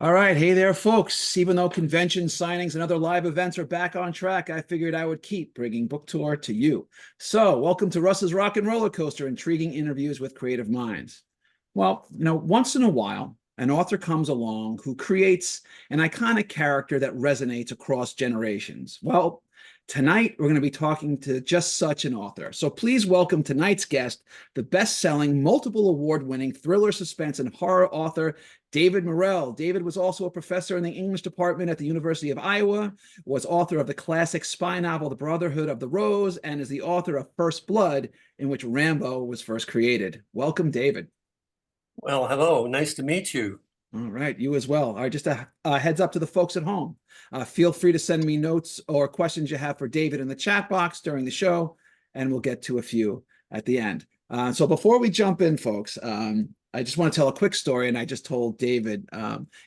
All right. Hey there, folks. Even though convention signings and other live events are back on track, I figured I would keep bringing book tour to you. So, welcome to Russ's Rockin' Rollercoaster, intriguing interviews with creative minds. Well, once in a while, an author comes along who creates an iconic character that resonates across generations. Well, tonight we're going to be talking to just such an author. So please welcome tonight's guest, the best-selling, multiple award-winning thriller, suspense, and horror author, David Morrell. David was also a professor in the English department at the University of Iowa, was author of the classic spy novel, The Brotherhood of the Rose, and is the author of First Blood, in which Rambo was first created. Welcome, David. Well, hello. Nice to meet you. All right, you as well. All right, just a heads up to the folks at home. Feel free to send me notes or questions you have for David in the chat box during the show, and we'll get to a few at the end. So before we jump in, folks, I just want to tell a quick story, and I just told David.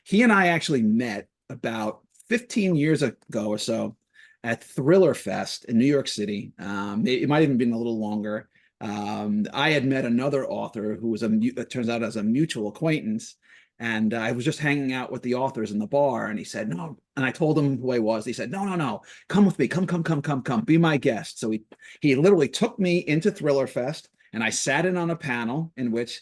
He and I actually met about 15 years ago or so at Thriller Fest in New York City. It might even been a little longer. I had met another author who was it turns out as a mutual acquaintance. And I was just hanging out with the authors in the bar, and he said, no. And I told him who I was. He said, no, come with me. Come, be my guest. So he literally took me into Thriller Fest, and I sat in on a panel in which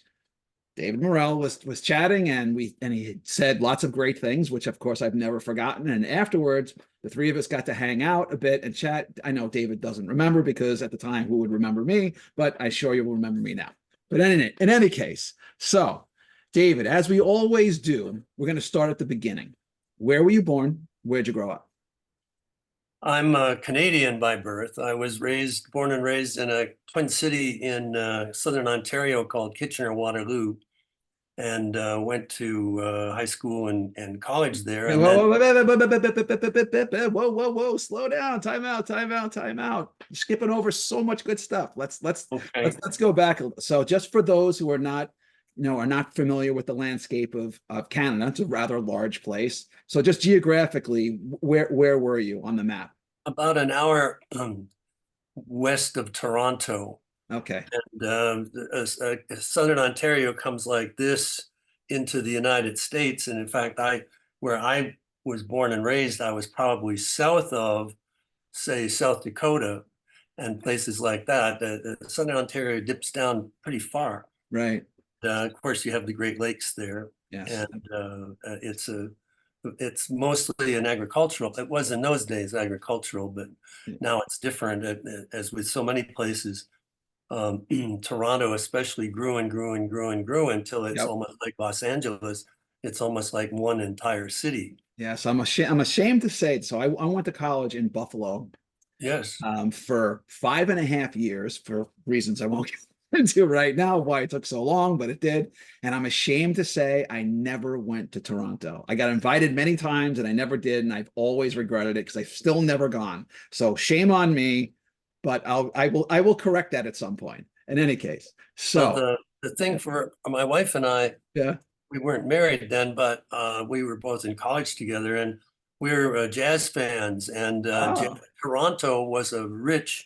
David Morrell was chatting, and he said lots of great things, which of course I've never forgotten. And afterwards, the three of us got to hang out a bit and chat. I know David doesn't remember because at the time, who would remember me? But I'm sure you will remember me now. But in any case, so David, as we always do, we're going to start at the beginning. Where were you born? Where'd you grow up? I'm Canadian by birth. I was born and raised in a twin city in southern Ontario called Kitchener-Waterloo, and went to high school and college there. And Whoa, slow down. Time out. You're skipping over so much good stuff. Let's go back. So just for those who are not familiar with the landscape of Canada, it's a rather large place. So just geographically, where were you on the map? About an hour west of Toronto. Okay. And southern Ontario comes like this into the United States. And in fact, where I was born and raised, I was probably south of, say, South Dakota and places like that. Southern Ontario dips down pretty far. Right. Of course, you have the Great Lakes there. Yes. And it's mostly an agricultural. It was in those days agricultural, but now it's different. As with so many places, Toronto especially grew until it's almost like Los Angeles. It's almost like one entire city. Yes, I'm ashamed to say it. So I went to college in Buffalo. Yes. For 5.5 years, for reasons I won't get into right now, why it took so long, but it did. And I'm ashamed to say I never went to Toronto. I got invited many times and I never did, and I've always regretted it because I've still never gone. So shame on me, but I will correct that at some point. In any case, so well, the thing for my wife and I, yeah, we weren't married then, but we were both in college together, and we were jazz fans, and Toronto was a rich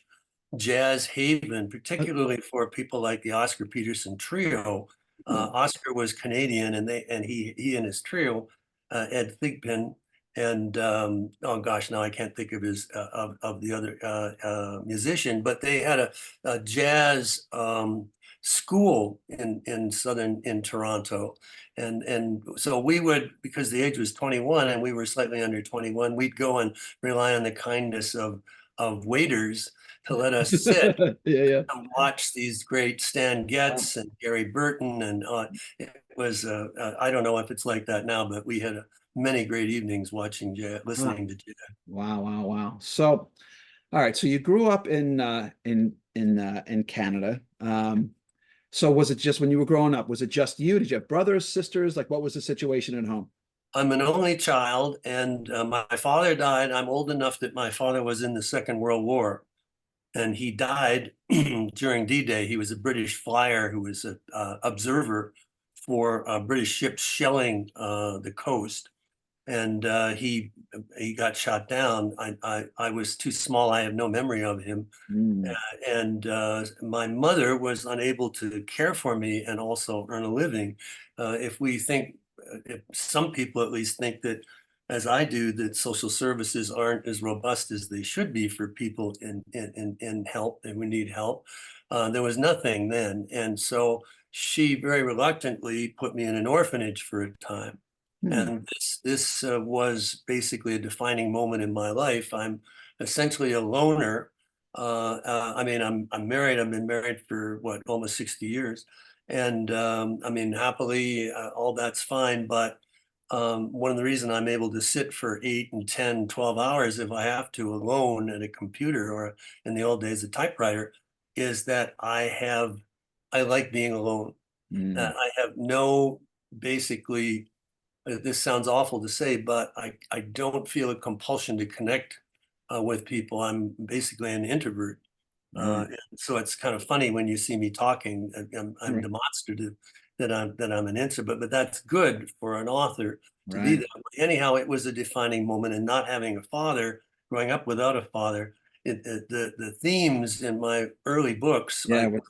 jazz haven, particularly for people like the Oscar Peterson Trio. Oscar was Canadian, and he and his trio, Ed Thigpen, and oh gosh, now I can't think of his of the other musician, but they had a jazz school in Toronto, and so we would, because the age was 21 and we were slightly under 21, we'd go and rely on the kindness of waiters to let us sit and watch these great Stan Getz and Gary Burton. And it was, I don't know if it's like that now, but we had many great evenings watching jazz, listening to jazz. Wow. So, all right. So you grew up in Canada. So was it just when you were growing up, was it just you? Did you have brothers, sisters? Like, what was the situation at home? I'm an only child, and my father died. I'm old enough that my father was in the Second World War, and he died during D-Day. He was a British flyer who was an observer for British ships shelling the coast, and he got shot down. I was too small. I have no memory of him, and my mother was unable to care for me and also earn a living. If we think if some people at least think that, as I do, that social services aren't as robust as they should be for people in help, and we need help. There was nothing then. And so she very reluctantly put me in an orphanage for a time. And this was basically a defining moment in my life. I'm essentially a loner. I mean, I'm married. I've been married for what, almost 60 years. And I mean, happily, all that's fine. But one of the reasons I'm able to sit for 8 and 10, 12 hours if I have to alone at a computer, or in the old days, a typewriter, is that I like being alone. I have no, basically, this sounds awful to say, but I don't feel a compulsion to connect with people. I'm basically an introvert. So it's kind of funny when you see me talking. I'm Right. demonstrative that I'm an introvert, but that's good for an author to be Right. that way. Anyhow, it was a defining moment, and not having a father, growing up without a father, the themes in my early books, Yeah. like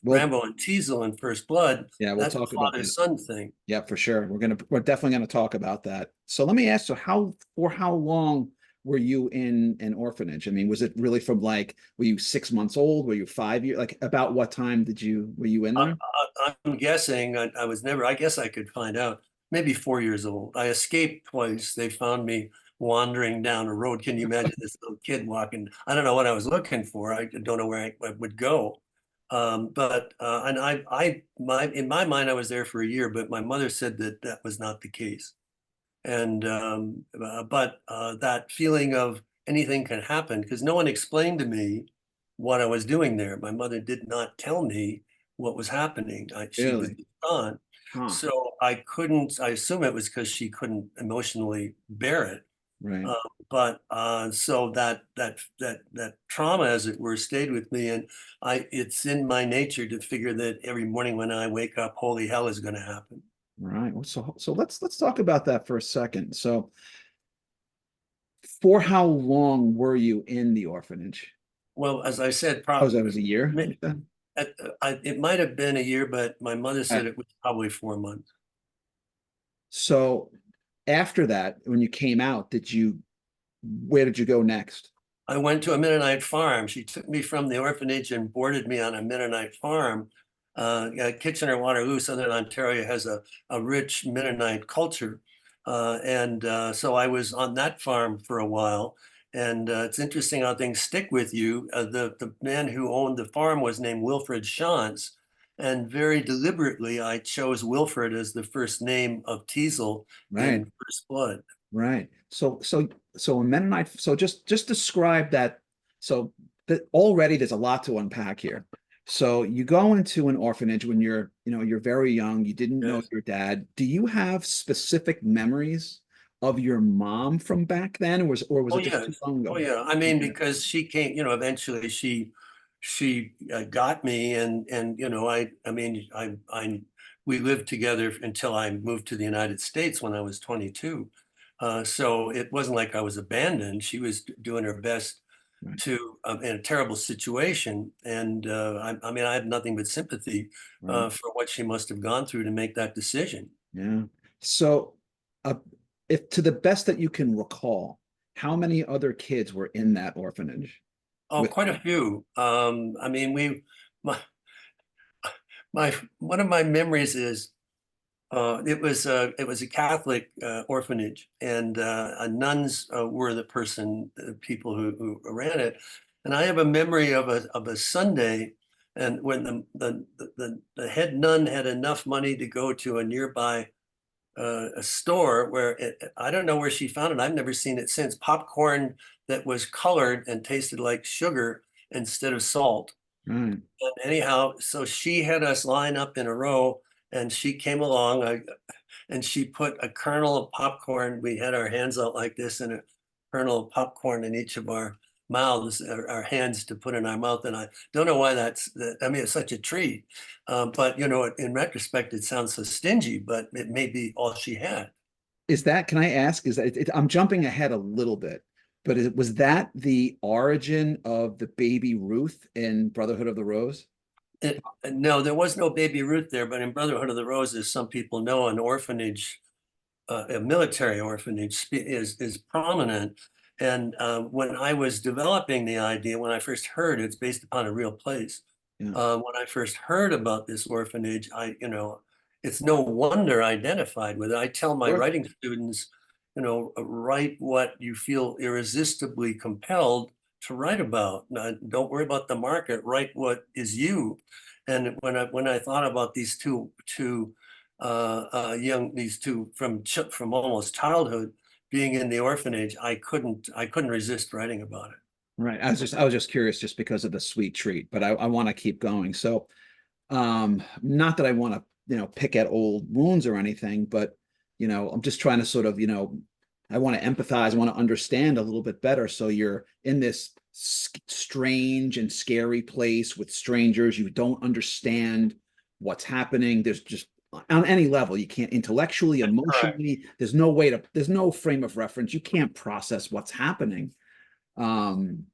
Well, Rambo and Teasel and First Blood, yeah, we'll that's talk a about that. father-son thing. Yeah, for sure. We're definitely gonna talk about that. So let me ask, so for how long were you in an orphanage? I mean, was it really from like, were you 6 months old? Were you 5 years? Like, about what time were you in there? I'm guessing, I was never, I guess I could find out, maybe 4 years old. I escaped twice. They found me wandering down a road. Can you imagine this little kid walking? I don't know what I was looking for. I don't know where I would go. And in my mind, I was there for a year, but my mother said that that was not the case. And that feeling of anything can happen, because no one explained to me what I was doing there. My mother did not tell me what was happening. She was Really? gone. Huh. So I couldn't, I assume it was because she couldn't emotionally bear it. Right. Uh, so that trauma, as it were, stayed with me, and it's in my nature to figure that every morning when I wake up, holy hell is going to happen. Right. Well, so let's talk about that for a second. So for how long were you in the orphanage? Well, as I said, Oh, that was a year, you said? it might have been a year, but my mother Right. said it was probably 4 months. So after that, when you came out, where did you go next? I went to a Mennonite farm. She took me from the orphanage and boarded me on a Mennonite farm. Kitchener-Waterloo, Southern Ontario, has a rich Mennonite culture. So I was on that farm for a while. And it's interesting how things stick with you. The man who owned the farm was named Wilfred Shantz. And very deliberately, I chose Wilfred as the first name of Teasel Right. in First Blood. Right. So a Mennonite. So just describe that. So that already there's a lot to unpack here. So you go into an orphanage when you're very young. You didn't know Yes. your dad. Do you have specific memories of your mom from back then, or was Oh it just too yes. long Oh ago? yeah. I mean, because she came, eventually she got me, and I mean, we lived together until I moved to the United States when I was 22. So it wasn't like I was abandoned. She was doing her best Right. to in a terrible situation, and I mean, I have nothing but sympathy Right. for what she must have gone through to make that decision. Yeah. So, uh, if to the best that you can recall, how many other kids were in that orphanage Oh, with quite a you? few. I mean, my, my one of my memories is it was a Catholic orphanage, and nuns were the people who ran it. And I have a memory of a Sunday, and when the head nun had enough money to go to a nearby a store where I don't know where she found it. I've never seen it since. Popcorn that was colored and tasted like sugar instead of salt. Right. And anyhow, so she had us line up in a row, and she came along, and she put a kernel of popcorn. We had our hands out like this, and a kernel of popcorn in each of our mouths, our hands to put in our mouth. And I don't know why I mean, it's such a treat. But, in retrospect, it sounds so stingy, but it may be all she had. Can I ask, I'm jumping ahead a little bit, but was that the origin of the baby Ruth in Brotherhood of the Rose? No, there was no baby Ruth there, but in Brotherhood of the Roses, some people know, an orphanage a military orphanage is prominent. And when I was developing the idea, when I first heard it's based upon a real place. Yeah. When I first heard about this orphanage, it's no wonder I identified with it. I tell my Sure. writing students, write what you feel irresistibly compelled to write about. Don't worry about the market. Write what is you. And when I thought about these two these two from almost childhood being in the orphanage, I couldn't resist writing about it. Right. I was just curious just because of the sweet treat, but I want to keep going. So, not that I want to, pick at old wounds or anything, but, I'm just trying to sort of, I want to empathize, I want to understand a little bit better. So you're in this strange and scary place with strangers. You don't understand what's happening. There's just on any level, you can't intellectually, Correct. emotionally, there's no frame of reference. You can't process what's happening. Um,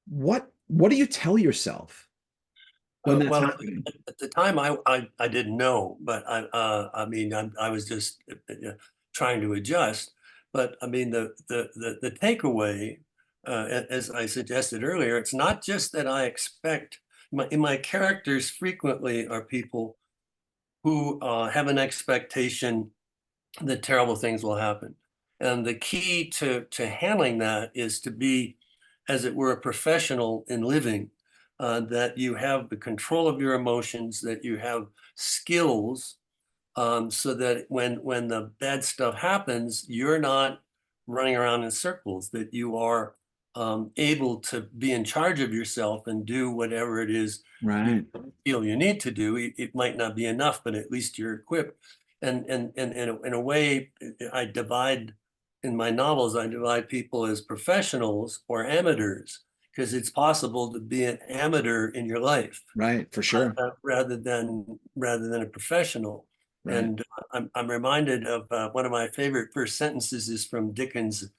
what do you tell yourself when that's Well, happening? at the time, I didn't know, but I mean, I was just trying to adjust. But I mean, the takeaway, as I suggested earlier, it's not just that I expect in my characters frequently are people who have an expectation that terrible things will happen, and the key to handling that is to be, as it were, a professional in living, that you have the control of your emotions, that you have skills, so that when the bad stuff happens, you're not running around in circles, that you are able to be in charge of yourself and do whatever it is you Right. feel you need to do. It might not be enough, but at least you're equipped. And in a way, I divide in my novels, I divide people as professionals or amateurs, because it's possible to be an amateur in your life, Right. For sure. rather than a professional. Right. And I'm reminded of one of my favorite first sentences is from Dickens'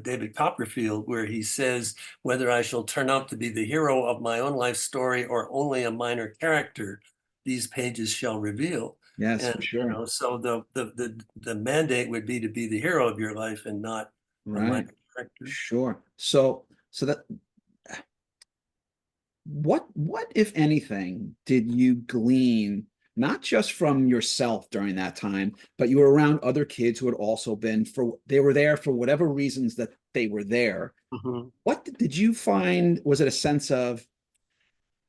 David Copperfield, where he says, "Whether I shall turn out to be the hero of my own life story or only a minor character, these pages shall reveal." Yes, And for sure. so the mandate would be to be the hero of your life and not a Right. minor character. Sure. So that what if anything did you glean not just from yourself during that time, but you were around other kids who had also been they were there for whatever reasons that they were there. Mhm. What did you find? Was it a sense of,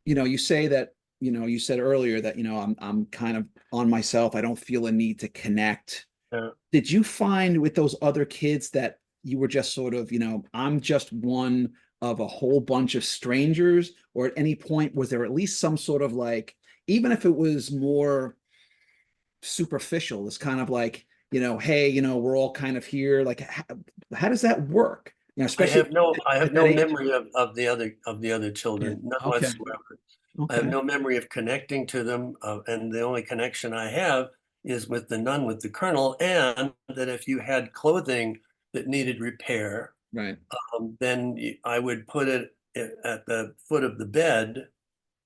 you say that, you said earlier that, I'm kind of on myself. I don't feel a need to connect. Yeah. Did you find with those other kids that you were just sort of, I'm just one of a whole bunch of strangers? Or at any point, was there at least some sort of like, even if it was more superficial, it's kind of like, hey, we're all kind of here. Like, how does that work? Especially I have at that no age. memory of the other Yeah. children, none Okay. whatsoever. I have Okay. no memory of connecting to them, and the only connection I have is with the nun with the colonel, and that if you had clothing that needed repair, Right. then I would put it at the foot of the bed,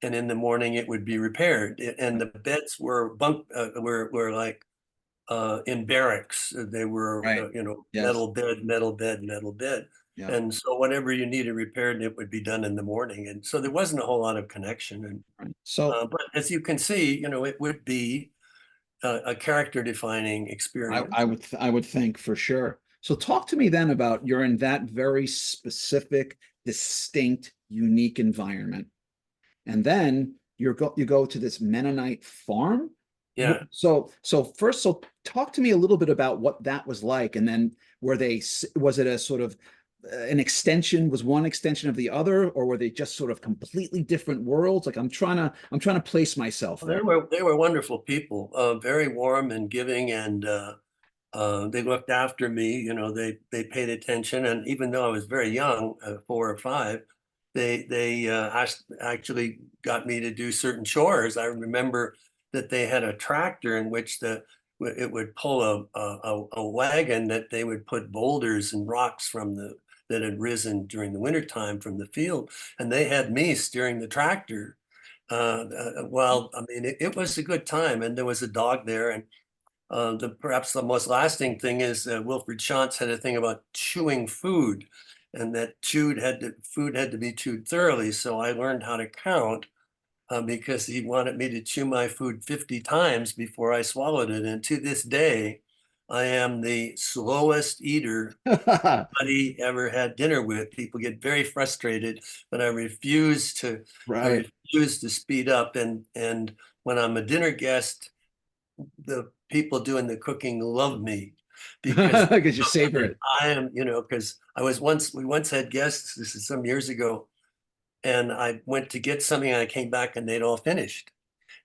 and in the morning it would be repaired. And the beds were were like in barracks. They were, Right. Yes. metal bed, metal bed, metal bed. Yeah. And so whatever you needed repaired, it would be done in the morning. And so there wasn't a whole lot of connection. And Right. So but as you can see, it would be a character defining experience. I would think for sure. So talk to me then about you're in that very specific, distinct, unique environment. And then you go to this Mennonite farm. Yeah. So first, so talk to me a little bit about what that was like, and then was it a sort of an extension? Was one extension of the other, or were they just sort of completely different worlds? Like I'm trying to place myself Well, there. they were wonderful people, very warm and giving, and they looked after me. They paid attention, and even though I was very young, 4 or 5, they actually got me to do certain chores. I remember that they had a tractor in which it would pull a wagon that they would put boulders and rocks that had risen during the wintertime from the field, and they had me steering the tractor. Well, I mean, it was a good time, and there was a dog there, and perhaps the most lasting thing is Wilfred Chance had a thing about chewing food, and that food had to be chewed thoroughly. So I learned how to count because he wanted me to chew my food 50 times before I swallowed it. And to this day, I am the slowest eater anybody ever had dinner with. People get very frustrated, but I Right. refuse to speed up. And when I'm a dinner guest, the people doing the cooking love me because Because you savor it. I am, because we once had guests, this is some years ago, and I went to get something and I came back and they'd all finished.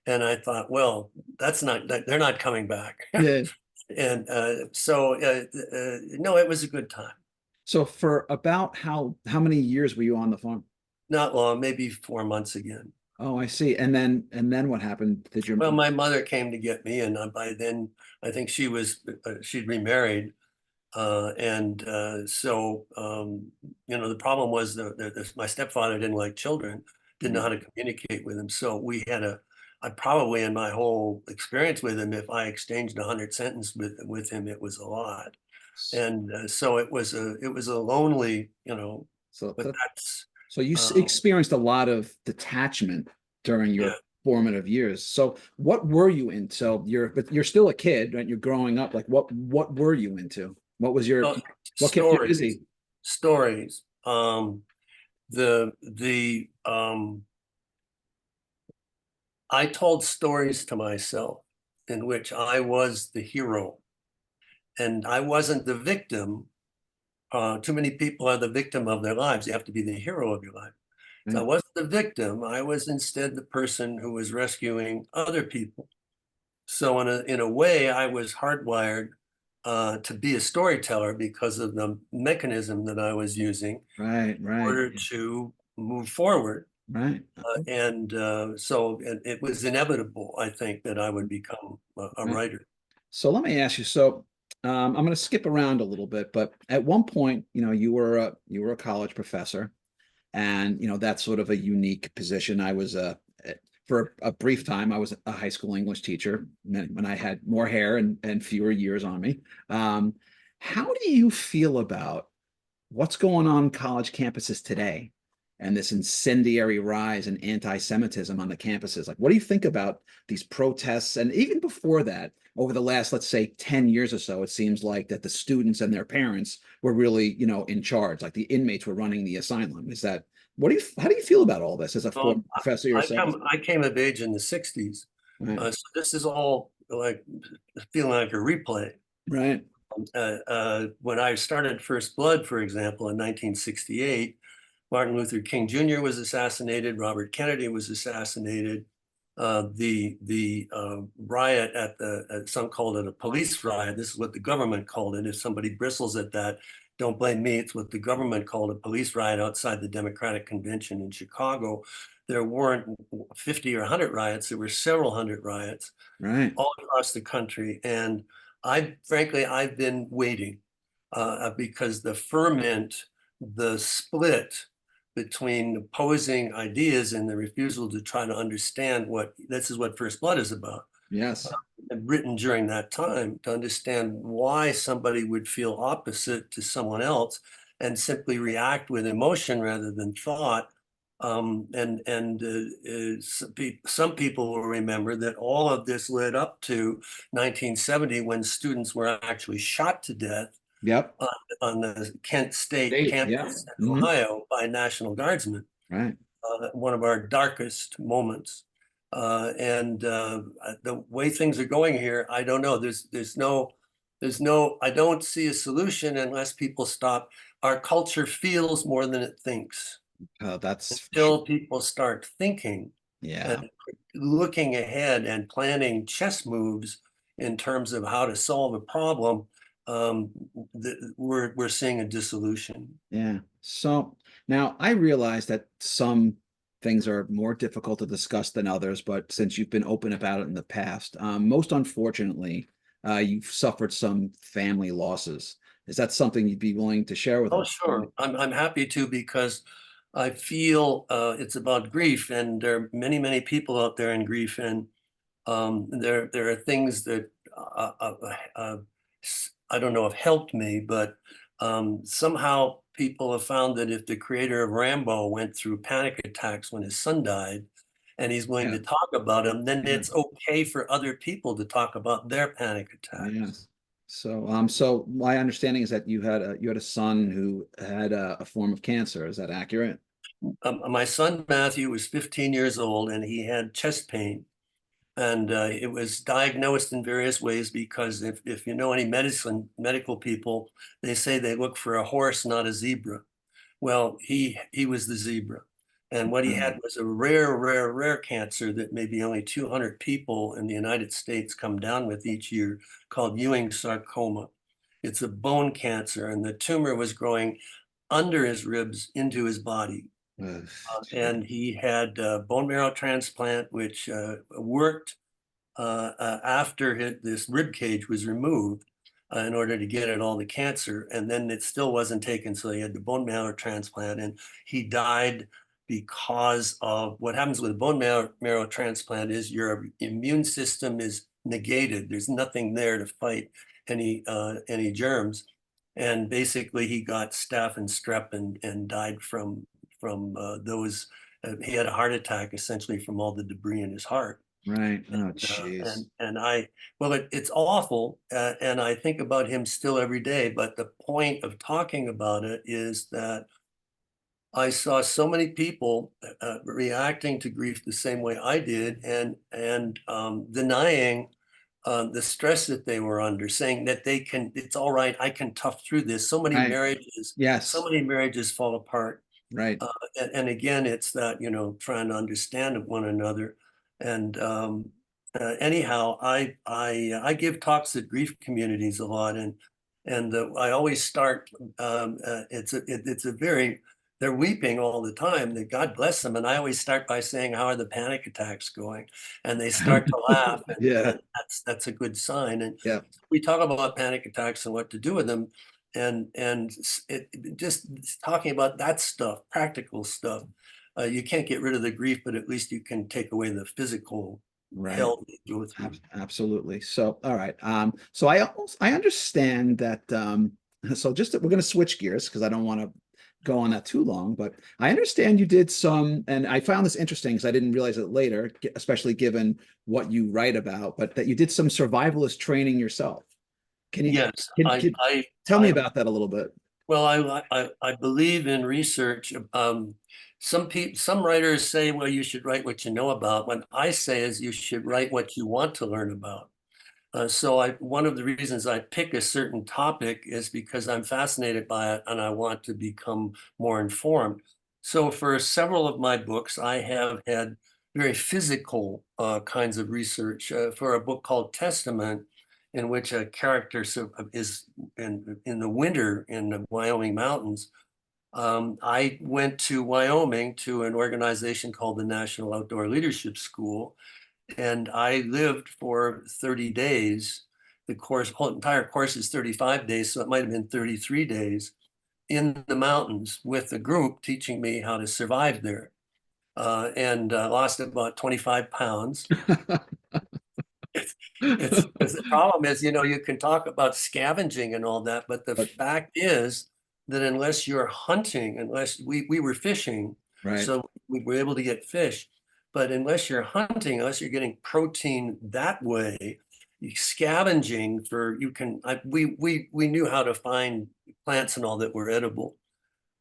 And I thought, well, they're not coming back. Yeah. And no, it was a good time. So for about how many years were you on the farm? Not long, maybe 4 months again. Oh, I see. And then what happened? Did your Well, my mother came to get me, and by then I think she'd remarried. The problem was my stepfather didn't like children, didn't know how to communicate with him. So I probably in my whole experience with him, if I exchanged 100 sentences with him, it was a lot. And so it was a lonely, so but that, that's, so you um, experienced a lot of detachment during your yeah. formative years. So what were you into? So but you're still a kid, right? You're growing up. Like what were you into? Oh, What kept you stories, busy? stories. The I told stories to myself in which I was the hero and I wasn't the victim. Too many people are the victim of their lives. You have to be the hero of your life. So I Right. wasn't the victim. I was instead the person who was rescuing other people. So in a way, I was hardwired to be a storyteller because of the mechanism that I was using Right. in Right. order to move forward. Right. So it was inevitable, I think, that I would become a Right. writer. So let me ask you. So I'm going to skip around a little bit, but at one point, you were a college professor, and that's sort of a unique position. I was for a brief time, I was a high school English teacher when I had more hair and fewer years on me. Um, how do you feel about what's going on college campuses today and this incendiary rise in anti-Semitism on the campuses? Like, what do you think about these protests? And even before that, over the last, let's say, 10 years or so, it seems like that the students and their parents were really, in charge, like the inmates were running the asylum. How do you feel about all this as a Well, former professor yourself? I came of age in the 60s. Right. So this is all like feeling like a replay. Right. When I started First Blood, for example, in 1968, Martin Luther King Jr. was assassinated, Robert Kennedy was assassinated. The riot some called it a police riot. This is what the government called it. If somebody bristles at that, don't blame me. It's what the government called a police riot outside the Democratic Convention in Chicago. There weren't 50 or 100 riots. There were several hundred riots Right. all across the country. And frankly, I've been waiting because the ferment, the split between opposing ideas and the refusal to try to understand this is what First Blood is about. Yes. Written during that time to understand why somebody would feel opposite to someone else and simply react with emotion rather than thought. Some people will remember that all of this led up to 1970 when students were actually shot to death Yep. on the Kent State Yeah. campus in Mhm. Ohio by National Guardsmen, Right. one of our darkest moments. The way things are going here, I don't know. I don't see a solution unless people stop. Our culture feels more than it thinks. That's for sure. Until people start thinking Yeah. and looking ahead and planning chess moves in terms of how to solve a problem, um, we're seeing a dissolution. Yeah. So now I realize that some things are more difficult to discuss than others, but since you've been open about it in the past, most unfortunately, you've suffered some family losses. Is that something you'd be willing to share with Oh, us? sure. I'm happy to because I feel it's about grief, and there are many, many people out there in grief, and there are things that I don't know if helped me, but somehow people have found that if the creator of Rambo went through panic attacks when his son died, and he's willing Yeah. to talk about them, then Yeah. it's okay for other people to talk about their panic attacks. Yes. So my understanding is that you had a son who had a form of cancer. Is that accurate? My son Matthew was 15 years old, and he had chest pain. And it was diagnosed in various ways because if you know any medical people, they say they look for a horse, not a zebra. Well, he was the zebra. And what he had was a rare, rare, rare cancer that maybe only 200 people in the United States come down with each year, called Ewing sarcoma. It's a bone cancer, and the tumor was growing under his ribs into his body. Ugh, And he had bone marrow transplant, which worked after this rib cage was removed in order to get at all the cancer. And then it still wasn't taken. So he had the bone marrow transplant, and he died because of what happens with a bone marrow transplant is your immune system is negated. There's nothing there to fight any germs. And basically he got staph and strep and died from those. He had a heart attack essentially from all the debris in his heart. right. Oh, And jeez. well, it's awful, and I think about him still every day. But the point of talking about it is that I saw so many people reacting to grief the same way I did, and denying the stress that they were under, saying that it's all right, I can tough through this. Right. So Yes. many marriages fall apart. Right. And again, it's that, trying to understand one another. And anyhow, I give talks at grief communities a lot, and I always start. It's a very they're weeping all the time. That God bless them, and I always start by saying, "How are the panic attacks going?" And they start to laugh, Yeah. and that's a good sign. And Yeah. we talk about panic attacks and what to do with them, and just talking about that stuff, practical stuff. You can't get rid of the grief, but at least you can take away the physical Right. hell they go through. Absolutely. So, all right. So I understand that. So we're going to switch gears because I don't want to go on that too long. But I understand you did some, and I found this interesting because I didn't realize it later, especially given what you write about. But that you did some survivalist training yourself. Can you Yes, can tell me about that a little bit? well, I believe in research. Some writers say, well, you should write what you know about. What I say is you should write what you want to learn about. One of the reasons I pick a certain topic is because I'm fascinated by it and I want to become more informed. So for several of my books, I have had very physical kinds of research. For a book called Testament, in which a character is in the winter in the Wyoming mountains, I went to Wyoming to an organization called the National Outdoor Leadership School, and I lived for 30 days. Whole entire course is 35 days, so it might have been 33 days in the mountains with a group teaching me how to survive there. And lost about 25 pounds. It's the problem is, you can talk about scavenging and all that, but the But fact is that unless you're hunting, unless we were fishing, right. so we were able to get fish, but unless you're hunting, unless you're getting protein that way, scavenging we knew how to find plants and all that were edible,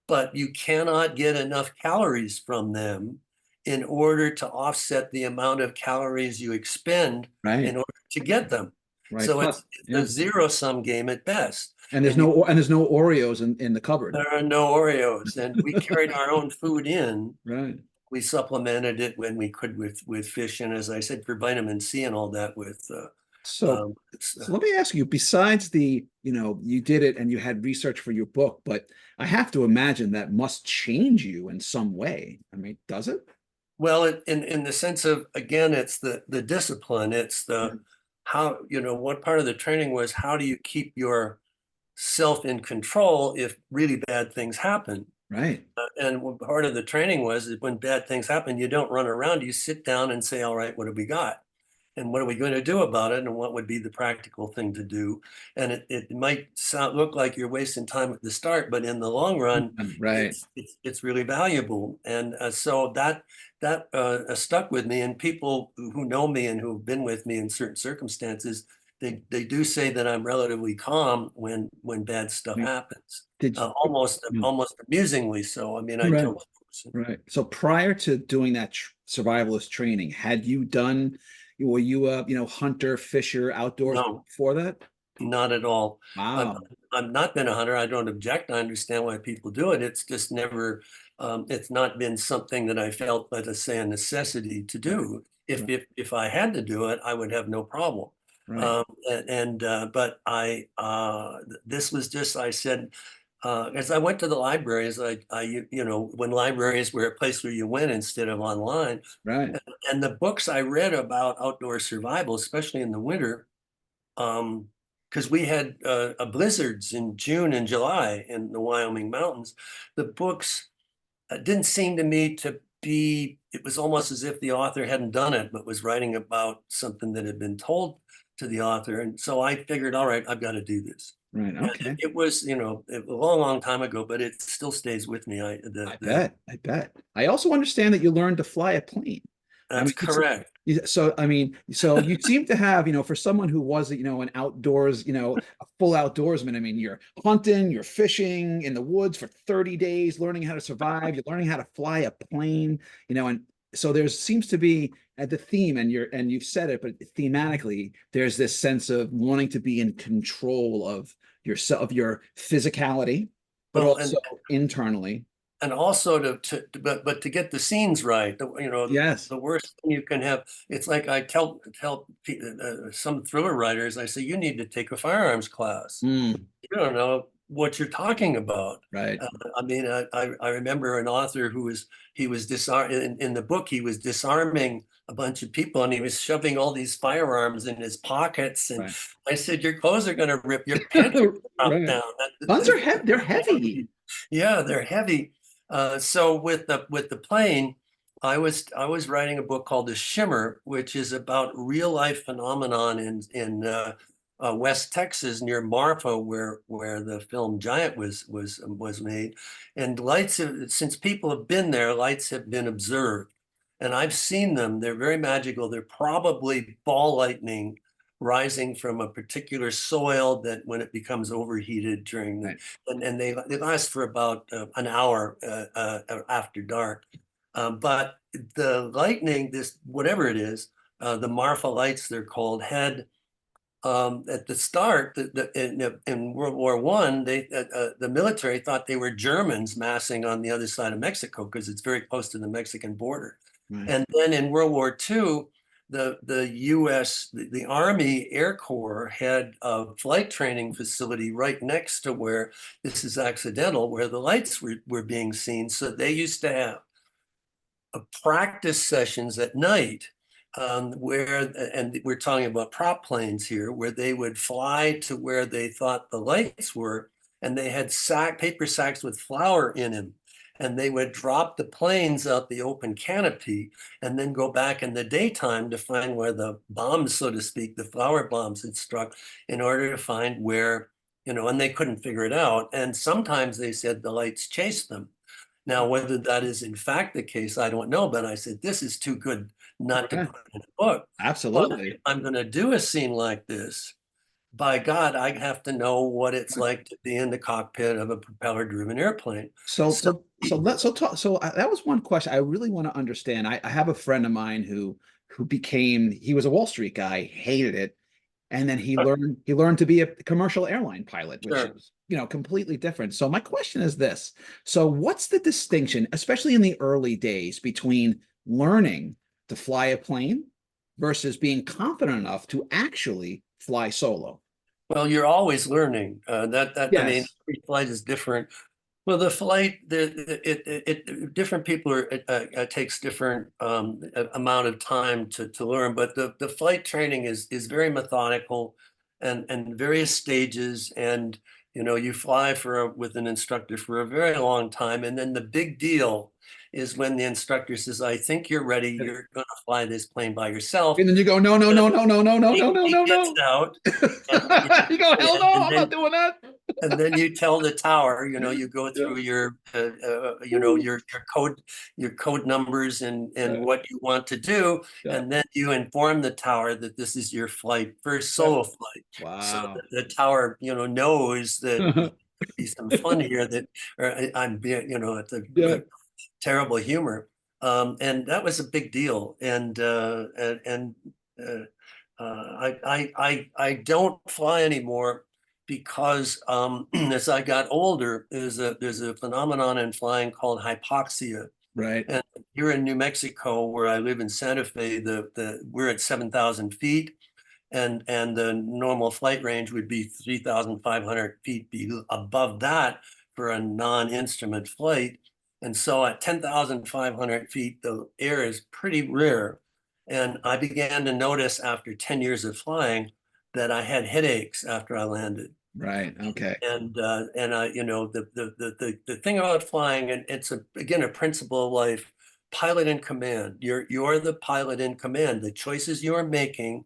but you cannot get enough calories from them in order to offset the amount of calories you expend Right. in order to get them. Right. So Plus, it's a yeah. zero-sum game at best. And And you there's no Oreos in the cupboard. there are no Oreos, and we carried our own food in. Right. We supplemented it when we could with fish, and as I said, for vitamin C and all that with So, so let me ask you, besides you did it and you had research for your book, but I have to imagine that must change you in some way. I mean, does it? well, in the sense of, again, it's the discipline. It's the how, one part of the training was how do you keep yourself in control if really bad things happen? Right. And part of the training was that when bad things happen, you don't run around, you sit down and say, all right, what have we got? And what are we going to do about it? And what would be the practical thing to do? And it might look like you're wasting time at the start, but in the long run, Right. it's really valuable. And so that stuck with me. And people who know me and who've been with me in certain circumstances, they do say that I'm relatively calm when bad stuff happens. Did you, Almost amusingly so. I mean, I right. joke. Right. So prior to doing that survivalist training, had you done, were you a, hunter, fisher, outdoors No, before that? not at all. I've, Wow. I've not been a hunter. I don't object. I understand why people do it. It's just never, it's not been something that I felt, let us say, a necessity to Right. do. If Right. if I had to do it, I would have no problem. Right. But this was just, I said, as I went to the libraries, when libraries were a place where you went instead of online, Right. and the books I read about outdoor survival, especially in the winter, because we had blizzards in June and July in the Wyoming mountains. The books didn't seem to me to be, it was almost as if the author hadn't done it, but was writing about something that had been told to the author. And so I figured, all right, I've got to do this. Right. And Okay. it was, a long, long time ago, but it still stays with me. I bet. I bet. I also understand that you learned to fly a plane. I That's mean, correct. so I mean, so you seem to have, for someone who was, an outdoors, a full outdoorsman. I mean, you're hunting, you're fishing in the woods for 30 days, learning how to survive, you're learning how to fly a plane, and so there seems to be the theme, and you've said it, but thematically, there's this sense of wanting to be in control of yourself, of your physicality, but Well, also internally. and also but to get the scenes right, Yes. the worst thing you can have, it's like I tell some thriller writers, I say, you need to take a firearms class. Mm, You don't know what you're talking about. right. uh, I mean, I remember an author who was, he was in the book, he was disarming a bunch of people and he was shoving all these firearms in his pockets, and Right. I said, your clothes are going to rip, your pants are gonna drop Right. down. Guns are heavy. They're heavy. Yeah, they're heavy. So with the plane, I was writing a book called The Shimmer, which is about real life phenomenon in West Texas near Marfa, where the film Giant was made. And since people have been there, lights have been observed, and I've seen them. They're very magical. They're probably ball lightning rising from a particular soil that when it becomes overheated during the Right. and they last for about an hour after dark. But the lightning, this whatever it is, the Marfa lights they're called, had at the start in World War One, the military thought they were Germans massing on the other side of Mexico because it's very close to the Mexican border. Right. And then in World War Two, the U.S. The Army Air Corps had a flight training facility right next to where this is accidental, where the lights were being seen. So they used to have practice sessions at night, and we're talking about prop planes here, where they would fly to where they thought the lights were, and they had paper sacks with flour in them, and they would drop the planes out the open canopy and then go back in the daytime to find where the bombs, so to speak, the flour bombs had struck, in order to find where, and they couldn't figure it out. And sometimes they said the lights chased them. Now, whether that is in fact the case, I don't know, but I said, this is too good not to Right. put in a book. But if Absolutely. I'm going to do a scene like this, by God, I have to know what it's Right. like to be in the cockpit of a propeller-driven airplane. So, So, that was one question I really want to understand. I have a friend of mine he was a Wall Street guy, hated it, and then he learned to be a commercial airline pilot, which sure. is, completely different. So my question is this. So what's the distinction, especially in the early days, between learning to fly a plane versus being confident enough to actually fly solo? Well, you're always learning. I mean, Yes. every flight is different. Well, the flight, different people takes different amount of time to learn, but the flight training is very methodical, and various stages, and You know, you fly with an instructor for a very long time, and then the big deal is when the instructor says, "I think you're ready. You're going to fly this plane by yourself." And then you go, no, no, no, no, no, no, no, no, no, He no, gets no. out, and, You go, hell no, and I'm not then doing that. and then you tell the tower, you go Yeah. through your Ooh. your code numbers and Right. what you want to do, Yeah. and then you inform the tower that this is your first Right. solo flight, so Wow. that the tower knows that there could be some fun here, that or I'm being, it's Yeah. a terrible humor. And that was a big deal. And uh, I don't fly anymore because as I got older, there's a phenomenon in flying called hypoxia. Right. And here in New Mexico, where I live in Santa Fe, we're at 7,000 feet, and the normal flight range would be 3,500 feet above that for a non-instrument flight. And so at 10,500 feet, the air is pretty rare. And I began to notice after 10 years of flying that I had headaches after I landed. Right. Okay. And the thing about flying, and it's again a principle of life, pilot in command. You're the pilot in command. The choices you are making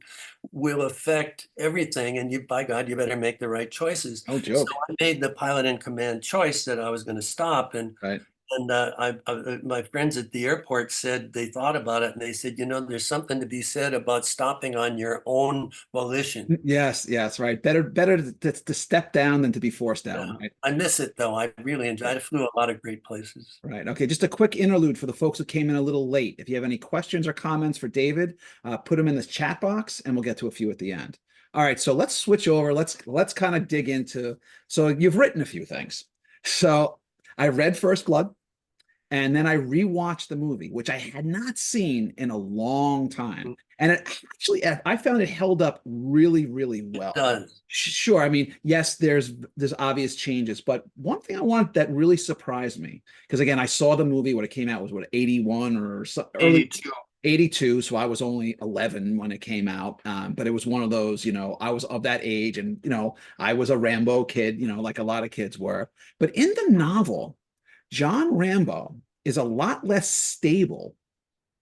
will affect everything, and by God, you better make the right choices. No So joke. I made the pilot in command choice that I was going to stop, Right. and my friends at the airport said they thought about it, and they said, there's something to be said about stopping on your own volition. Yes. Yes. Right. Better to step down than to be forced Yeah. down. Right. I miss it though. I really enjoyed it. I flew a lot of great places. Right. Okay. Just a quick interlude for the folks who came in a little late. If you have any questions or comments for David, put them in the chat box, and we'll get to a few at the end. All right. So let's switch over. Let's kind of dig into. So you've written a few things. So I read First Blood. And then I rewatched the movie, which I had not seen in a long time. And it actually, I found it held up really, really well. It does. Sure. I mean, yes, there's obvious changes, but one thing I want that really surprised me, because again, I saw the movie when it came out was what, 81 or so, early 82. 82, so I was only 11 when it came out. But it was one of those, I was of that age, and I was a Rambo kid, like a lot of kids were. But in the novel, John Rambo is a lot less stable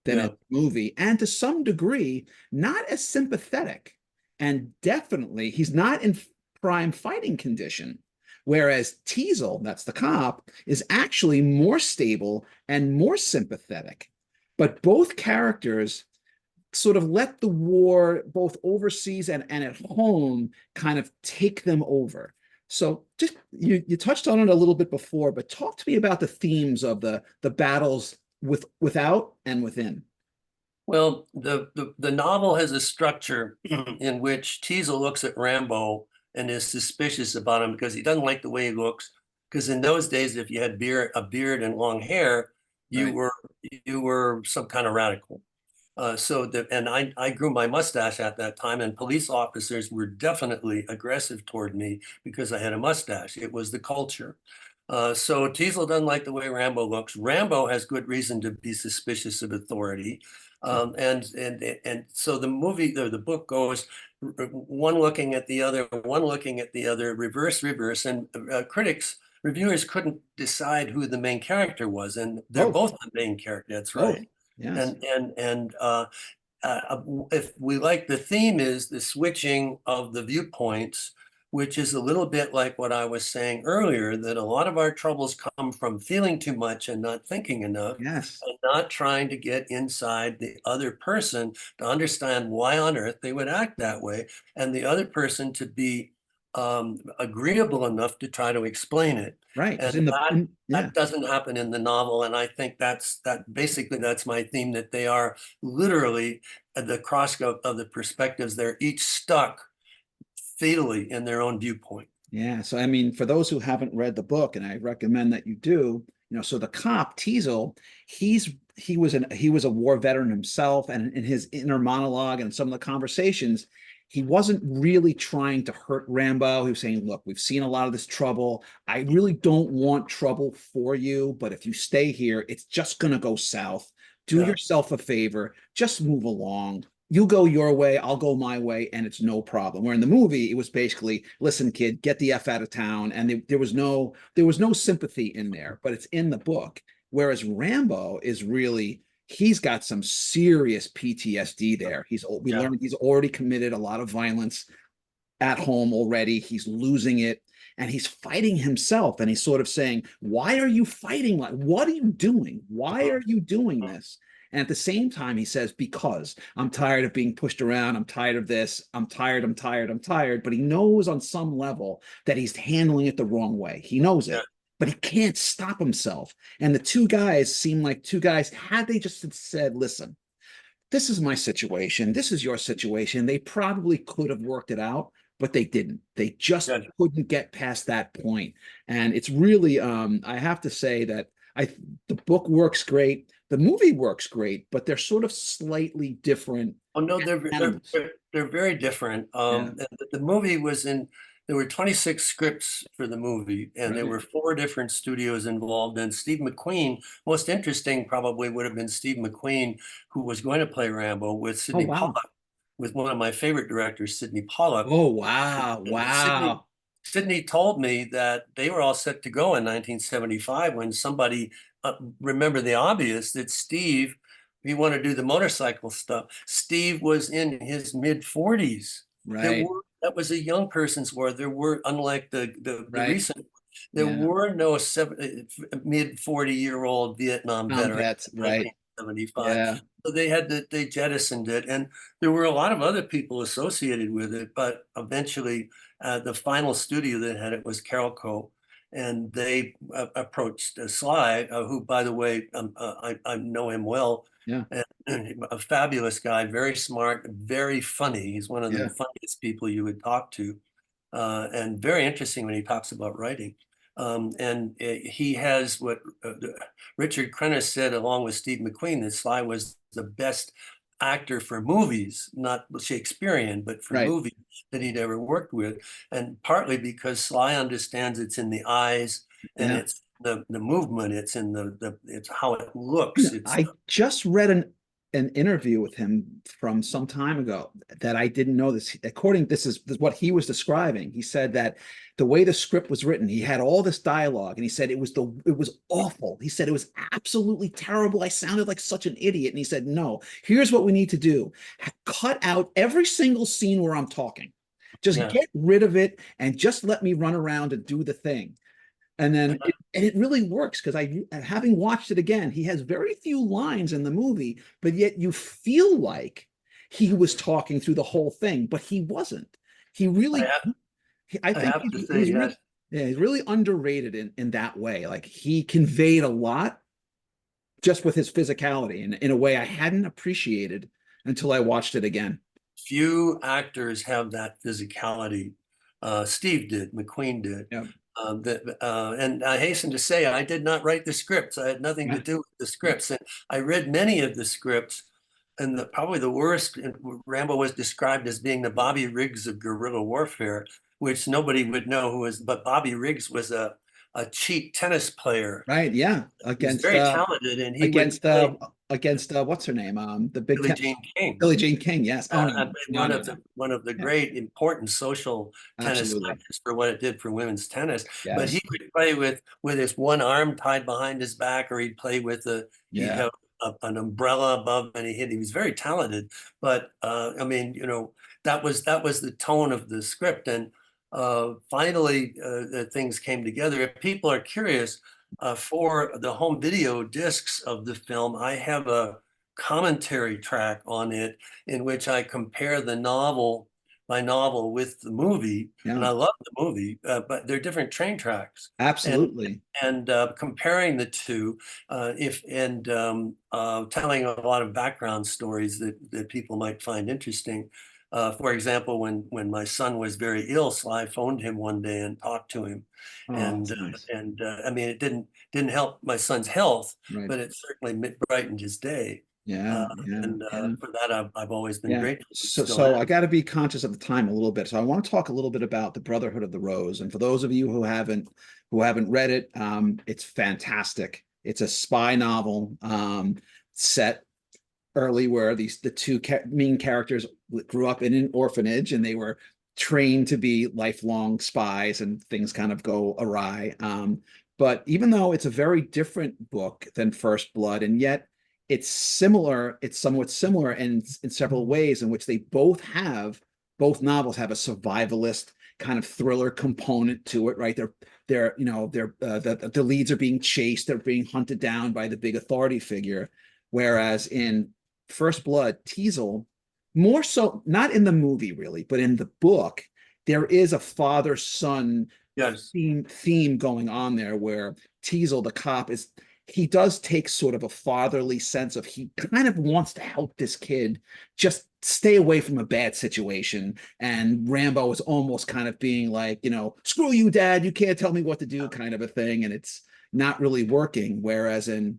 than in Yeah. the movie, and to some degree, not as sympathetic. And definitely, he's not in prime fighting condition. Whereas Teasel, that's the cop, is actually more stable and more sympathetic. But both characters sort of let the war, both overseas and at home, kind of take them over. So just you touched on it a little bit before, but talk to me about the themes of the battles without and within. Well, the novel has a structure in which Teasel looks at Rambo and is suspicious about him because he doesn't like the way he looks. Because in those days, if you had a beard and long hair, you Right. were you were some kind of radical. And I grew my mustache at that time, and police officers were definitely aggressive toward me because I had a mustache. It was the culture. So Teasel doesn't like the way Rambo looks. Rambo has good reason to be suspicious of authority. And so the book goes one looking at the other, reverse, and reviewers couldn't decide who the main character was, and they're Both. both the main character. That's Both. right. Yes. And if we like, the theme is the switching of the viewpoints, which is a little bit like what I was saying earlier, that a lot of our troubles come from feeling too much and not thinking enough, Yes. and not trying to get inside the other person to understand why on earth they would act that way, and the other person to be agreeable enough to try to explain it. Right. And Because yeah. that doesn't happen in the novel, and I think that's my theme, that they are literally at the cross of the perspectives. They're each stuck fatally in their own viewpoint. Yeah. So, I mean, for those who haven't read the book, and I recommend that you do, so the cop Teasel, he was a war veteran himself, and in his inner monologue and some of the conversations, he wasn't really trying to hurt Rambo. He was saying, "Look, we've seen a lot of this trouble. I really don't want trouble for you, but if you stay here, it's just going to go south. Do Yeah. yourself a favor, just move along." you go your way, I'll go my way, and it's no problem. Where in the movie, it was basically, listen, kid, get the F out of town. And there was no sympathy in there, but it's in the book. Whereas Rambo is really, he's got some serious PTSD there. We Yeah. learned he's already committed a lot of violence at home already. He's losing it. And he's fighting himself. And he's sort of saying, why are you fighting? What are you doing? Why are you doing this? And at the same time, he says, because I'm tired of being pushed around. I'm tired of this. I'm tired. I'm tired. I'm tired. But he knows on some level that he's handling it the wrong way. He knows Yeah. it, but he can't stop himself. And the two guys seem like two guys, had they just said, listen, this is my situation. This is your situation. They probably could have worked it out, but they didn't. They just Yeah. couldn't get past that point. And it's really, I have to say that the book works great. The movie works great, but they're sort of slightly different Oh no, animals. they're very different. Yeah, The movie was in. There were 26 scripts for the movie, and there right. were 4 different studios involved. And Steve McQueen, most interesting probably would have been Steve McQueen, who was going to play Rambo with Oh, Sidney wow. Pollack, with one of my favorite directors, Sidney Pollack. Oh, wow. Sidney Wow. Sidney told me that they were all set to go in 1975 when somebody remember the obvious that Steve, he wanted to do the motorcycle stuff. Steve was in his mid 40s. Right. That was a young person's war. There were, unlike the Right. recent, there Yeah. were no mid 40-year-old Vietnam veterans Vets. in Right. 1975. Yeah. So they jettisoned it, and there were a lot of other people associated with it, but eventually the final studio that had it was Carolco, and they approached Sly, who, by the way, I know him well, Yeah. and a fabulous guy, very smart, very funny. He's one of the Yeah. funniest people you would talk to, and very interesting when he talks about writing. And he has what Richard Crenna said, along with Steve McQueen, that Sly was the best actor for movies, not Shakespearean, but for Right. movies that he'd ever worked with. And partly because Sly understands it's in the eyes and Yeah. it's the movement, it's in it's how it looks. It's I just read an interview with him from some time ago that I didn't know this. This is what he was describing. He said that the way the script was written, he had all this dialogue, and he said it was awful. He said it was absolutely terrible. I sounded like such an idiot. And he said, no, here's what we need to do. Cut out every single scene where I'm talking. Just yeah. get rid of it and just let me run around and do the thing. And then it really works because having watched it again, he has very few lines in the movie, but yet you feel like he was talking through the whole thing, but he wasn't. He I really, have, I I think have to say he's yes. really, yeah, he's really underrated in that way. Like he conveyed a lot just with his physicality and in a way I hadn't appreciated until I watched it again. Few actors have that physicality. Steve did, McQueen did. Yeah. And I hasten to say, I did not write the scripts. I had nothing to Yeah. do with the scripts. And I read many of the scripts, and probably the worst, Rambo was described as being the Bobby Riggs of guerrilla warfare, which nobody would know who was, but Bobby Riggs was a cheap tennis player. Right. Yeah. He was very talented, and he would Against play what's her name? The big Billie Jean King. Billie Jean King. Yes. Oh no, no, One no, of no. the Yeah, great important social tennis, not absolutely. just for what it did for women's tennis, but he Yes. would play with his one arm tied behind his back, or he'd play with he'd Yeah. have an umbrella above and he was very talented. But I mean, that was the tone of the script. And finally, things came together. If people are curious, for the home video discs of the film, I have a commentary track on it in which I compare my novel with the movie, and Yeah. I love the movie, but they're different train tracks, and Absolutely. comparing the two, if and telling a lot of background stories that people might find interesting. For example, when my son was very ill, Sly phoned him one day and talked to him, Oh, and that's nice. I mean, it didn't help my son's health, Right. but it certainly brightened his day. Yeah. Yeah. And Yeah. for that, I've always been Yeah. grateful and So, still so am. I got to be conscious of the time a little bit. So I want to talk a little bit about the Brotherhood of the Rose. And for those of you who haven't read it, it's fantastic. It's a spy novel set early, where the two main characters grew up in an orphanage and they were trained to be lifelong spies, and things kind of go awry. But even though it's a very different book than First Blood, and yet it's similar, it's somewhat similar in several ways in which both novels have a survivalist kind of thriller component to it, right? The leads are being chased, they're being hunted down by the big authority figure, whereas in First Blood, Teasel, more so not in the movie really, but in the book, there is a father-son Yes. theme going on there, where Teasel, the cop, he does take sort of a fatherly sense of, he kind of wants to help this kid just stay away from a bad situation. And Rambo is almost kind of being like, screw you, dad, you can't tell me what to do, kind of a thing. And it's not really working. Whereas in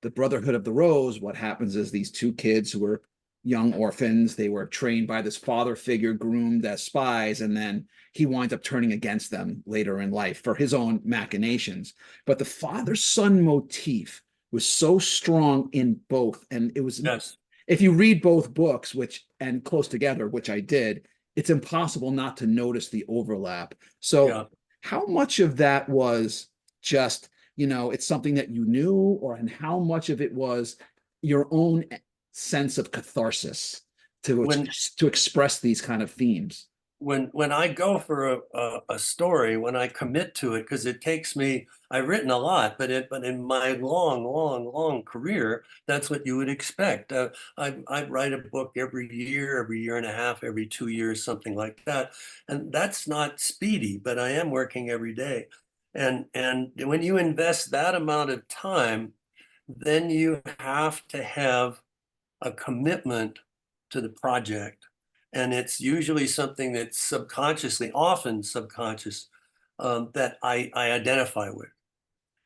the Brotherhood of the Rose, what happens is these two kids who were young orphans, they were trained by this father figure, groomed as spies, and then he winds up turning against them later in life for his own machinations. But the father-son motif was so strong in both, and it was, Yes. if you read both books, and close together, which I did, it's impossible not to notice the overlap. So Yeah. how much of that was just, it's something that you knew, and how much of it was your own sense of catharsis to express these kind of themes? When I go for a story, when I commit to it, because it takes me, I've written a lot, but in my long career, that's what you would expect. I write a book every year and a half, every 2 years, something like that, and that's not speedy, but I am working every day. And when you invest that amount of time, then you have to have a commitment to the project. And it's usually something that's often subconscious, that I identify with.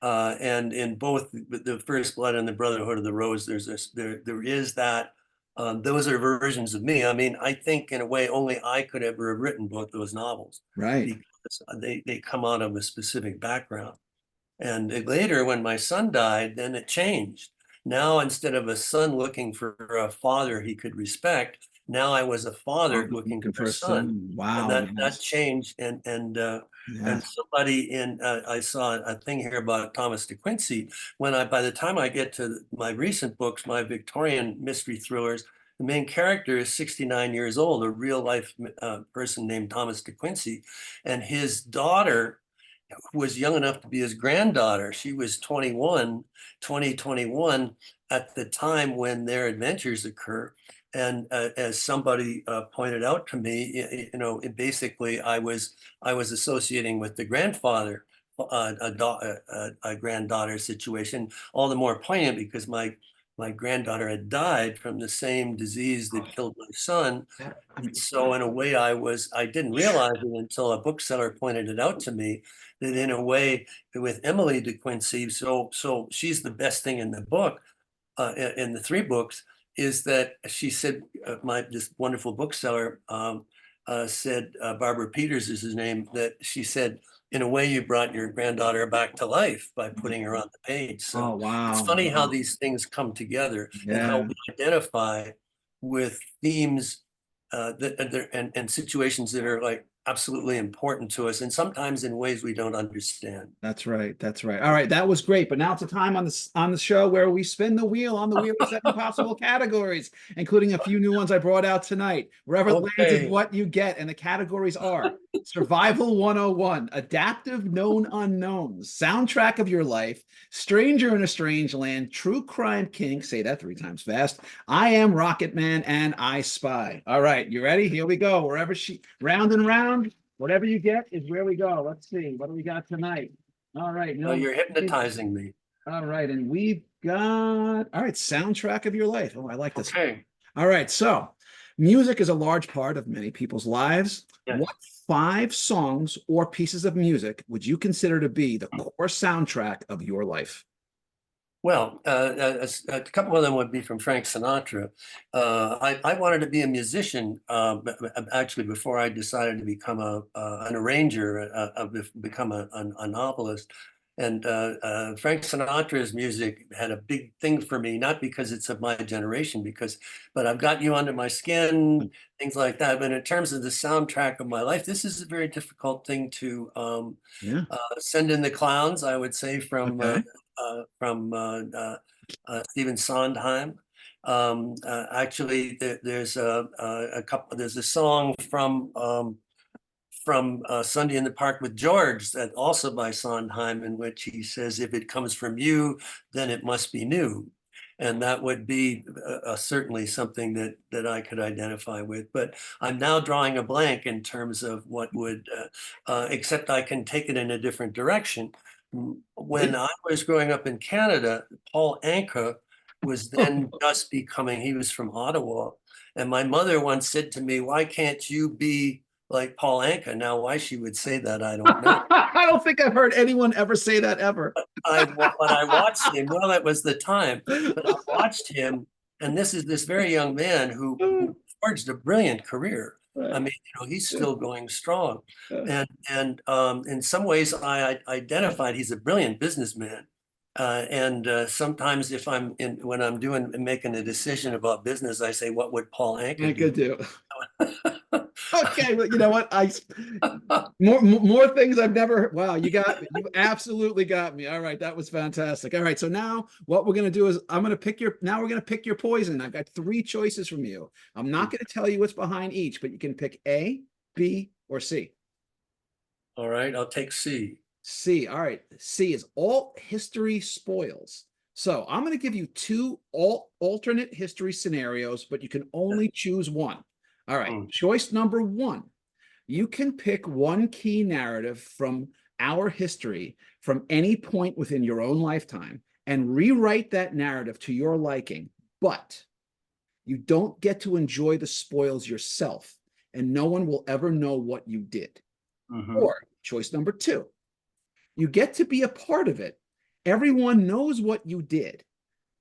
And in both the First Blood and the Brotherhood of the Rose, there is that. Those are versions of me. I mean, I think in a way only I could ever have written both those novels, Right. because they come out of a specific background. And later, when my son died, then it changed. Now, instead of a son looking for a father he could respect, now I was a father looking for a son. And Wow. that changed. And Yes. somebody I saw a thing here about Thomas de Quincey. By the time I get to my recent books, my Victorian mystery thrillers, the main character is 69 years old, a real life person named Thomas de Quincey, and his daughter was young enough to be his granddaughter. She was 21 at the time when their adventures occur. And as somebody pointed out to me, basically I was associating with the grandfather, a granddaughter situation, all the more poignant because my granddaughter had died from the same disease that killed my son. So in a way, I didn't realize it until a bookseller pointed it out to me, that in a way with Emily de Quincey, so she's the best thing in the book, in the three books, is that she said, this wonderful bookseller said, Barbara Peters is his name, that she said, in a way, you brought your granddaughter back to life by putting her on the page. Oh, So it's wow. funny how these things come together and how Yeah. we identify with themes and situations that are like absolutely important to us, and sometimes in ways we don't understand. That's right. That's right. All right. That was great. But now it's a time on the show where we spin the wheel on the wheel of seven possible categories, including a few new ones I brought out tonight. Wherever it lands is Okay. what you get. And the categories are Survival 101, Adaptive Known Unknowns, Soundtrack of Your Life, Stranger in a Strange Land, True Crime King, say that 3 times fast, I Am Rocket Man, and I Spy. All right. You ready? Here we go. Round and round. Whatever you get is where we go. Let's see. What do we got tonight? All right. Oh, you're hypnotizing me. All right. And we've got, all right, Soundtrack of Your Life. Oh, I like this. Okay. All right. So music is a large part of many people's lives. Yes. What 5 songs or pieces of music would you consider to be the core soundtrack of your life? Well, a couple of them would be from Frank Sinatra. I wanted to be a musician, actually, before I decided to become an arranger, become a novelist. Frank Sinatra's music had a big thing for me, not because it's of my generation, but I've got you under my skin, things like that. But in terms of the soundtrack of my life, this is a very difficult thing to Yeah. send in the clowns, I would say, Okay. Stephen Sondheim. Actually, there's a couple. There's a song from Sunday in the Park with George, that also by Sondheim, in which he says, "If it comes from you, then it must be new." And that would be certainly something that I could identify with. But I'm now drawing a blank in terms of what would, except I can take it in a different direction. When I was growing up in Canada, Paul Anka was then just becoming, he was from Ottawa. And my mother once said to me, "Why can't you be like Paul Anka?" Now, why she would say that, I don't know. I don't think I've heard anyone ever say that ever. When I watched him, well, that was the time, but I watched him, and this is this very young man who forged a brilliant career. I mean, he's still going strong. And in some ways, I identified he's a brilliant businessman. Sometimes when I'm making a decision about business, I say, what would Paul Anka do? do. Okay, but you know what? More things I've never heard. Wow, you got me. You absolutely got me. All right, that was fantastic. All right, so now what we're gonna do is we're gonna pick your poison. I've got 3 choices from you. I'm not gonna tell you what's behind each, but you can pick A, B, or C. All right, I'll take C. C. All right. C is alt history spoils. So I'm going to give you 2 alternate history scenarios, but you can only choose one. All right. Choice number 1. You can pick one key narrative from our history from any point within your own lifetime and rewrite that narrative to your liking, but you don't get to enjoy the spoils yourself, and no one will ever know what you did. Or choice number 2. You get to be a part of it. Everyone knows what you did,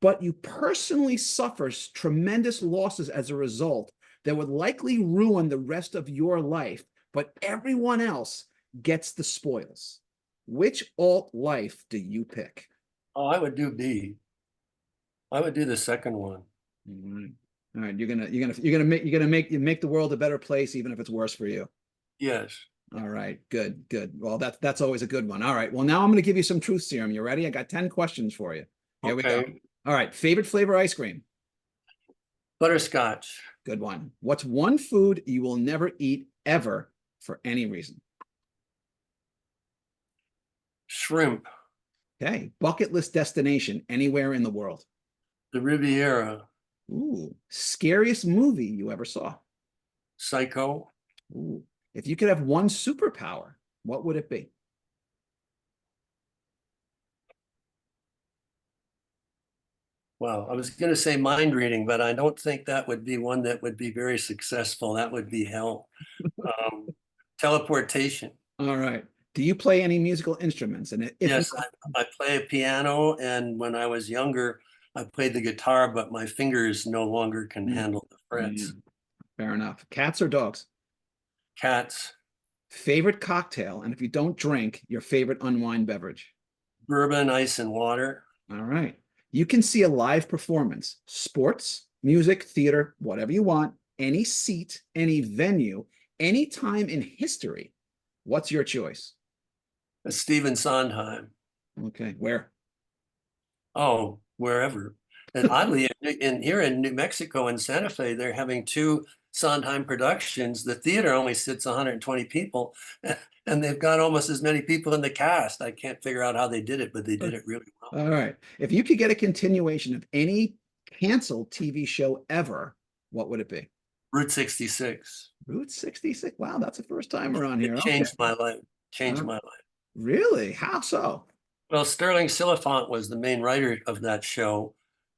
but you personally suffer tremendous losses as a result that would likely ruin the rest of your life, but everyone else gets the spoils. Which alt life do you pick? Oh, I would do B. I would do the second one. All right. You're gonna make the world a better place, even if it's worse for you. Yes. All right, good. Well, that's always a good one. All right, well, now I'm going to give you some truth serum. You ready? I got 10 questions for you. Here we go. All right, favorite flavor ice cream? Butterscotch. Good one. What's one food you will never eat ever for any reason? Shrimp. Okay, bucket list destination anywhere in the world? The Riviera. Ooh, scariest movie you ever saw? Psycho. Ooh. If you could have one superpower, what would it be? Well, I was going to say mind reading, but I don't think that would be one that would be very successful. That would be hell. Teleportation. All right. Do you play any musical instruments? And yes, I play a piano, and when I was younger, I played the guitar, but my fingers no longer can handle the frets. Fair enough. Cats or dogs? Cats. Favorite cocktail, and if you don't drink, your favorite unwind beverage? Bourbon, ice, and water. All right. You can see a live performance, sports, music, theater, whatever you want, any seat, any venue, any time in history. What's your choice? Stephen Sondheim. Okay, where? Oh, wherever. And oddly, here in New Mexico in Santa Fe, they're having 2 Sondheim productions. The theater only sits 120 people, and they've got almost as many people in the cast. I can't figure out how they did it, but they did it really well. All right. If you could get a continuation of any canceled TV show ever, what would it be? Route 66. Route 66. Wow, that's the first time around here. It changed my life. Changed my life. Really? How so? Well, Sterling Silliphant was the main writer of that show.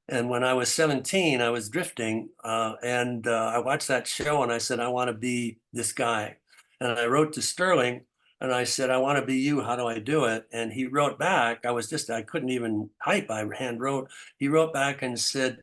And when I was 17, I was drifting, I watched that show and I said, I want to be this guy. And I wrote to Sterling. And I said, I want to be you. How do I do it? And he wrote back. I couldn't even type. I hand wrote. He wrote back and said,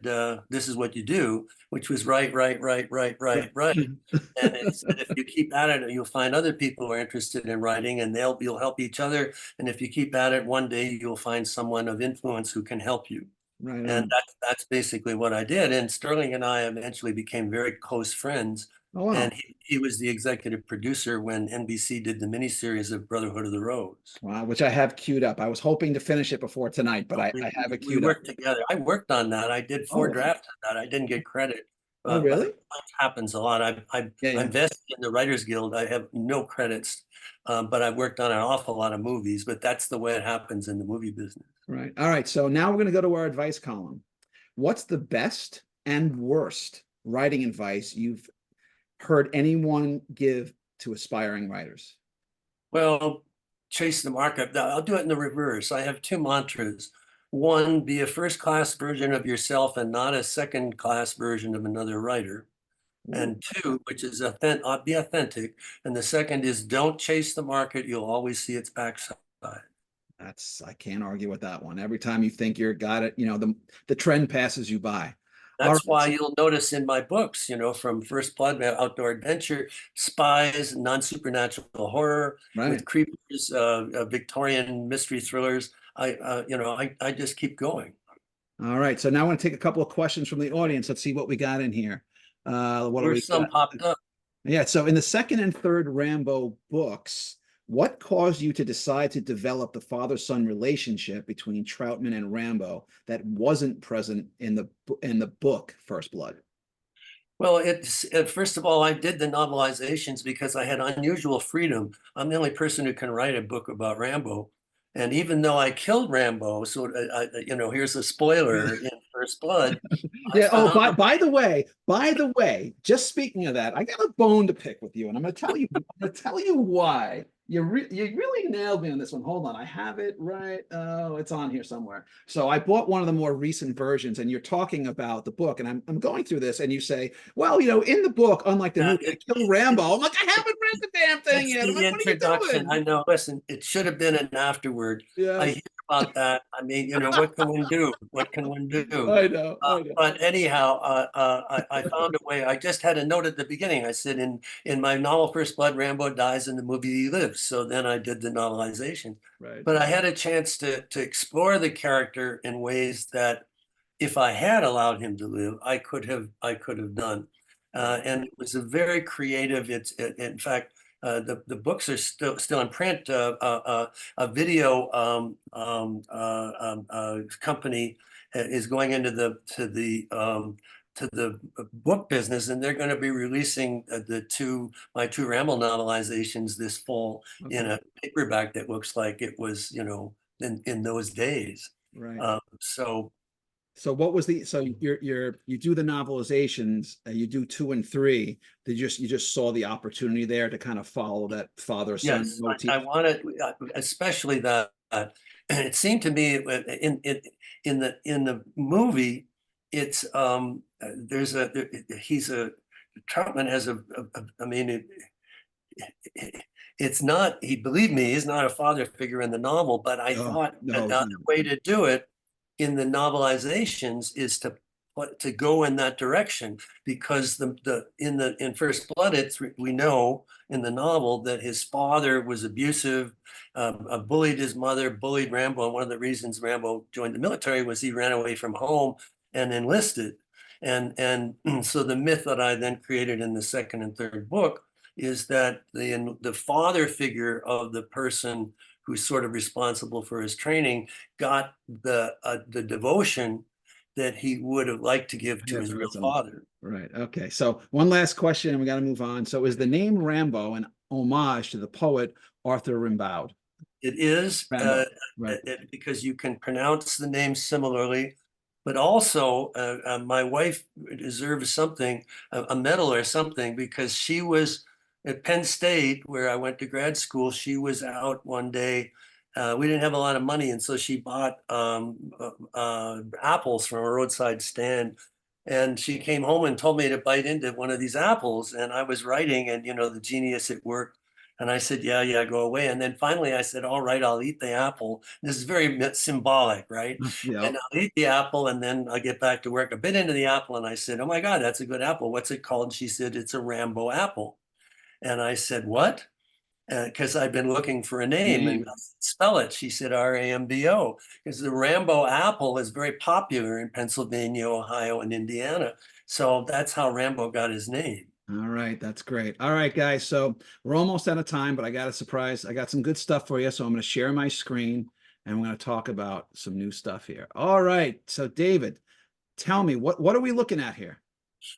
this is what you do, which was right, right, right, right, right, right. And it said, if you keep at it, you'll find other people who are interested in writing, and you'll help each other. And if you keep at it, one day you'll find someone of influence who can help you. Right And on. that's basically what I did. And Sterling and I eventually became very close friends. Oh, wow. And he was the executive producer when NBC did the miniseries of Brotherhood of the Rose. Wow, which I have queued up. I was hoping to finish it before tonight, but I have it We queued up. worked together. I worked on that. I did 4 Oh, drafts on that. I didn't get credit, oh, but really? that happens a lot. Yeah, yeah. I'm vested in the Writers Guild. I have no credits, but I've worked on an awful lot of movies. But that's the way it happens in the movie business. Right. All right. So now we're going to go to our advice column. What's the best and worst writing advice you've heard anyone give to aspiring writers? Well, chase the market. I'll do it in the reverse. I have 2 mantras. One, be a first-class version of yourself and not a second-class version of another writer. And 2, which is be authentic. And the second is don't chase the market. You'll always see its backside. I can't argue with that one. Every time you think you're got it, the trend passes you by. All That's why right. you'll notice in my books, from First Blood, Outdoor Adventure, spies, non-supernatural horror, Right. with creepers, Victorian mystery thrillers. I just keep going. All right. So now I want to take a couple of questions from the audience. Let's see what we got in here. What do we There's some got? popped up. Yeah. So in the second and third Rambo books, what caused you to decide to develop the father-son relationship between Troutman and Rambo that wasn't present in the book First Blood? Well, first of all, I did the novelizations because I had unusual freedom. I'm the only person who can write a book about Rambo. And even though I killed Rambo, so here's a spoiler in First Blood. I Yeah. Oh, found by the way, just speaking of that, I got a bone to pick with you, and I'm going to tell you. I'm going to tell you why. You really nailed me on this one. Hold on, I have it right. Oh, it's on here somewhere. So I bought one of the more recent versions, and you're talking about the book, and I'm going through this, and you say, well, in the book, unlike the movie, they kill Rambo. I'm like, I haven't read the damn thing it's yet. I'm the like, what are you introduction. I doing? know. Listen, it should have been an afterword. I Yes, hear about that. I mean, what can one do? What can one do? I know. I know. But anyhow, I found a way. I just had a note at the beginning. I said, in my novel First Blood, Rambo dies, in the movie he lives. So then I did the novelization. Right. But I had a chance to explore the character in ways that, if I had allowed him to live, I could have done. And it was a very creative. In fact, the books are still in print. A video company is going into the book business, and they're going to be releasing my 2 Rambo novelizations this fall in a paperback that looks like it was in those days. Right. So So what was so you do the novelizations, you do 2 and 3. You just saw the opportunity there to kind of follow that father-son yes, motif. I wanted, especially that it seemed to me in the movie, it's he's a Troutman has I mean it's not, he believed me, he's not a father figure in the novel, but I No, thought no, the way to do it in the novelizations is to go in that direction, because in First Blood, we know in the novel that his father was abusive, bullied his mother, bullied Rambo. And one of the reasons Rambo joined the military was he ran away from home and enlisted. And so the myth that I then created in the second and third book is that the father figure of the person who's sort of responsible for his training got the devotion that he would have liked to give to his real father. Right. Okay. So one last question, and we got to move on. So is the name Rambo an homage to the poet Arthur Rimbaud? It is, Rambo. Right. because you can pronounce the name similarly, but also my wife deserves something, a medal or something, because she was at Penn State, where I went to grad school. She was out one day. We didn't have a lot of money, and so she bought apples from a roadside stand. And she came home and told me to bite into one of these apples. And I was writing, and the genius at work And I said, yeah, go away. And then finally I said, all right, I'll eat the apple. This is very symbolic, right? Yeah. And I'll eat the apple and then I'll get back to work. I bit into the apple and I said, oh my God, that's a good apple. What's it called? And she said, it's a Rambo apple. And I said, what? Because I've been looking for a name and I said, spell it. She said Rambo, because the Rambo apple is very popular in Pennsylvania, Ohio, and Indiana. So that's how Rambo got his name. All right, that's great. All right, guys. So we're almost out of time, but I got a surprise. I got some good stuff for you. So I'm going to share my screen and we're going to talk about some new stuff here. All right. So David, tell me what are we looking at here?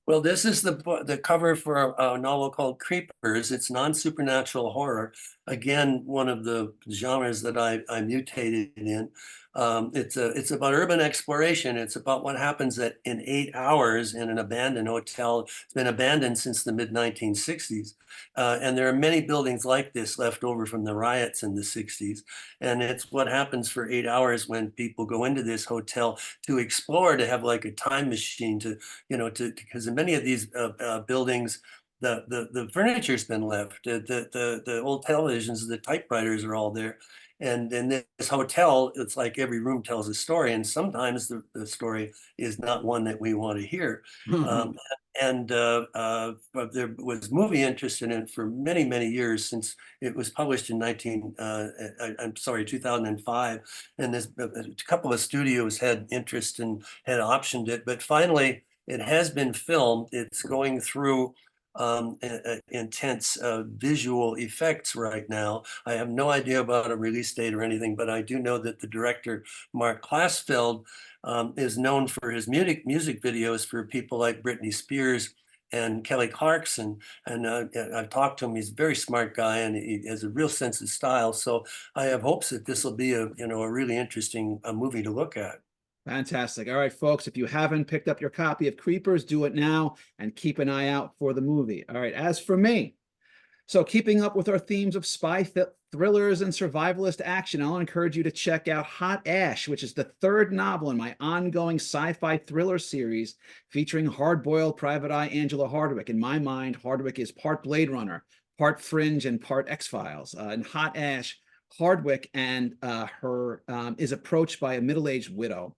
Well, this is the cover for a novel called Creepers. It's non-supernatural horror. Again, one of the genres that I mutated in. It's about urban exploration. It's about what happens in 8 hours in an abandoned hotel. It's been abandoned since the mid-1960s. And there are many buildings like this left over from the riots in the 60s. And it's what happens for 8 hours when people go into this hotel to explore, to have like a time machine to because in many of these buildings, the furniture's been left, the old televisions, the typewriters are all there. And in this hotel, it's like every room tells a story, and sometimes the story is not one that we want to hear. Um, but there was movie interest in it for many, many years since it was published in 2005. And this a couple of studios had interest and had optioned it, but finally it has been filmed. It's going through intense visual effects right now. I have no idea about a release date or anything, but I do know that the director, Mark Klasfeld, is known for his music videos for people like Britney Spears and Kelly Clarkson. And I've talked to him. He's a very smart guy and he has a real sense of style. So I have hopes that this will be a really interesting movie to look at. Fantastic. All right, folks, if you haven't picked up your copy of Creepers, do it now and keep an eye out for the movie. All right, as for me, so keeping up with our themes of spy thrillers and survivalist action, I'll encourage you to check out Hot Ash, which is the third novel in my ongoing sci-fi thriller series featuring hard-boiled Private Eye Angela Hardwick. In my mind, Hardwick is part Blade Runner, part Fringe, and part X-Files. In Hot Ash, Hardwick and her is approached by a middle-aged widow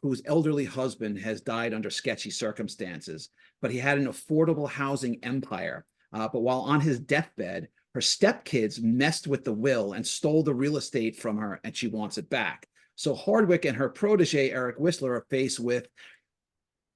whose elderly husband has died under sketchy circumstances, but he had an affordable housing empire. But while on his deathbed, her stepkids messed with the will and stole the real estate from her, and she wants it back. So Hardwick and her protege, Eric Whistler, are faced with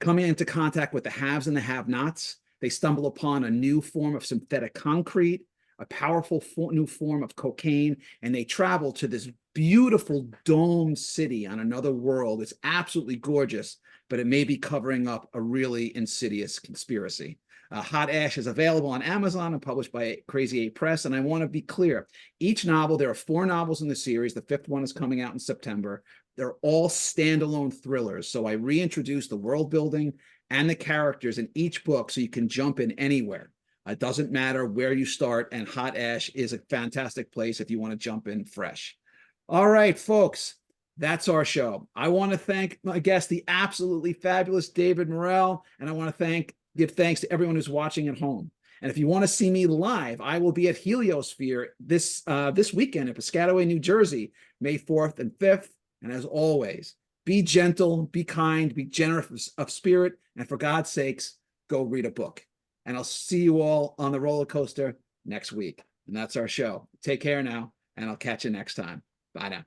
coming into contact with the haves and the have-nots. They stumble upon a new form of synthetic concrete, a powerful new form of cocaine, and they travel to this beautiful domed city on another world. It's absolutely gorgeous, but it may be covering up a really insidious conspiracy. Hot Ash is available on Amazon and published by Crazy 8 Press. And I want to be clear, each novel, there are 4 novels in the series. The 5th one is coming out in September. They're all standalone thrillers. So I reintroduce the world building and the characters in each book so you can jump in anywhere. It doesn't matter where you start, and Hot Ash is a fantastic place if you want to jump in fresh. All right, folks, that's our show. I want to thank my guest, the absolutely fabulous David Morrell, and I want to give thanks to everyone who's watching at home. And if you want to see me live, I will be at Heliosphere this weekend in Piscataway, New Jersey, May 4th and 5th. And as always, be gentle, be kind, be generous of spirit, and for God's sakes, go read a book. And I'll see you all on the roller coaster next week. And that's our show. Take care now, and I'll catch you next time. Bye now.